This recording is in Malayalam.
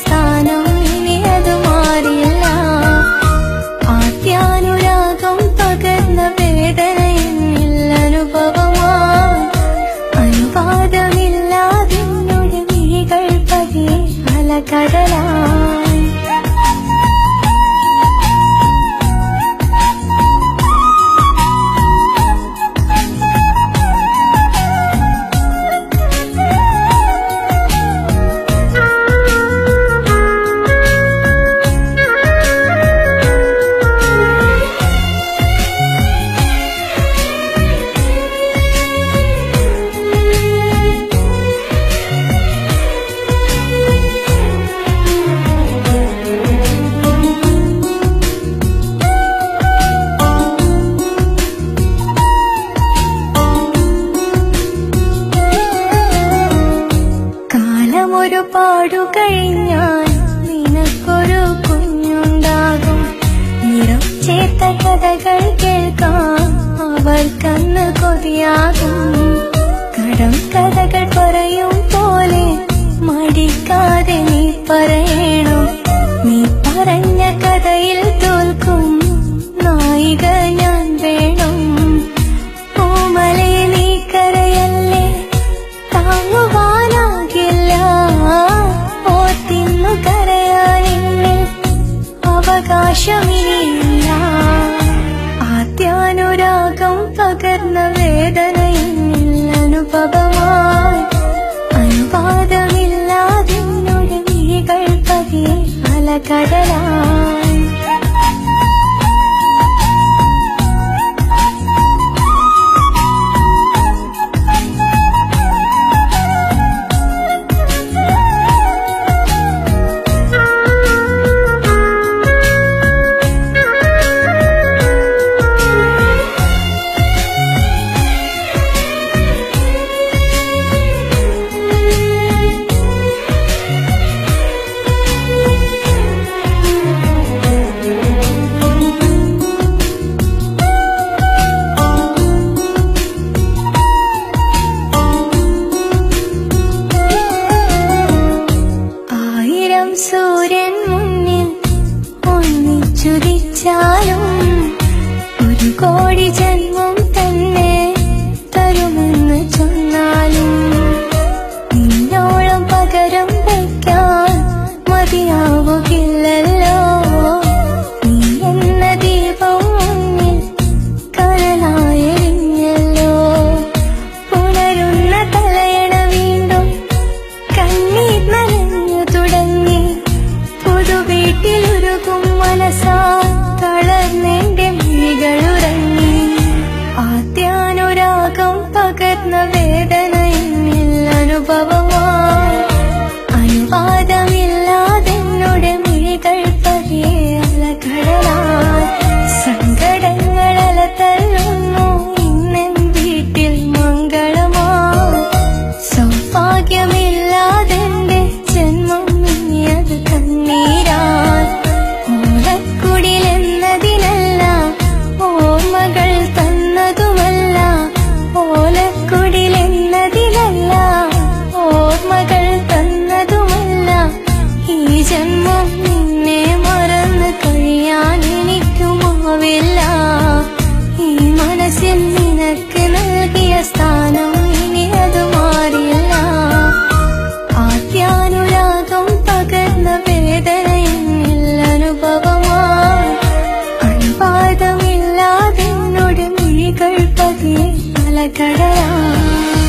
സ്ഥാനം ഇനി അത് മാറില്ല. ആദ്യാനുരാഗം പകർന്ന വേദന എന്നിൽ അനുഭവമായി. അനുവാദമില്ലാതെന്നോട് വിഴികൾ പതിയെ അലകടലായി. ഒരുപാടു കഴിഞ്ഞാൽ നിനക്കൊരു കുഞ്ഞുണ്ടാകും. നിറം ചേർത്ത കഥകൾ കേൾക്കാം അവർക്കന്ന് കൊതിയാകും. കടം കഥകൾ പറയും പോലെ മടിക്കാതെ നീ പറയണം. നീ പറഞ്ഞ കഥയിൽ തോൽക്കും നായിക ഞാൻ വേണം. ഓമലെ നീ കരയല്ലേ, താങ്ങുവാനാകില്ല. ഓർത്തിന്നു കരയാനിന്നിൽ അവകാശമില്ല. ആദ്യാനുരാഗം പകർന്ന വേദന എന്നിൽ അനുഭവമായി. അനുവാദമില്ലാതെന്നോട് വിഴികൾ പതിയെ അലകടലായി. സൂര്യൻ മുന്നിൽ ഒന്നിച്ചുദിച്ചാലും ഒരു കോടി ജന്മം തന്നെ തരുമെന്ന് ചൊന്നാലും നിന്നോളം പകരം വയ്ക്കാൻ മതിയാവുകില്ലല്ലോ. നീ എന്ന ദീപം മുന്നിൽ കനലായെരിഞ്ഞല്ലോ. പുണരുന്ന തലയണ വീണ്ടും കണ്ണീർ നനഞ്ഞു തുടങ്ങി. വീട്ടിലുരുകും മനസ്സാ തളർന്നെന്റെ മിഴികളുറങ്ങി. ആദ്യാനുരാഗം പകർന്ന വേദന എന്നിൽ അനുഭവമായി. അനുവാദമില്ലാതെന്നോട് മിഴികൾ പതിയെ അലകടലായി. സങ്കടങ്ങൾ അലതല്ലുന്നു ഇന്നെൻ വീട്ടിൽ മംഗളമായി. സൗഭാഗ്യമില്ലാതെന്റെ ജന്മം ഇനിയത് കണ്ണീരായി. ഓലക്കുടിലെന്നതിനല്ല, ഓർമ്മകൾ തന്നതുമല്ല. ഓലക്കുടിലെന്നതിനല്ല, ഓർമ്മകൾ തന്നതുമല്ല. ഈ ജന്മം നിന്നെ മറന്ന് കഴിയാൻ എനിക്കുമാവില്ല. ഈ മനസ്സിൽ നിനക്ക് നൽകിയ സ്ഥാനം ഇനി അത് മാറില്ല. ആദ്യാനുരാഗം പകർന്ന വേദന എന്നിൽ അനുഭവമായി. അനുവാദമില്ലാതെന്നോട് മിഴികൾ പതിയെ അലകടലായി.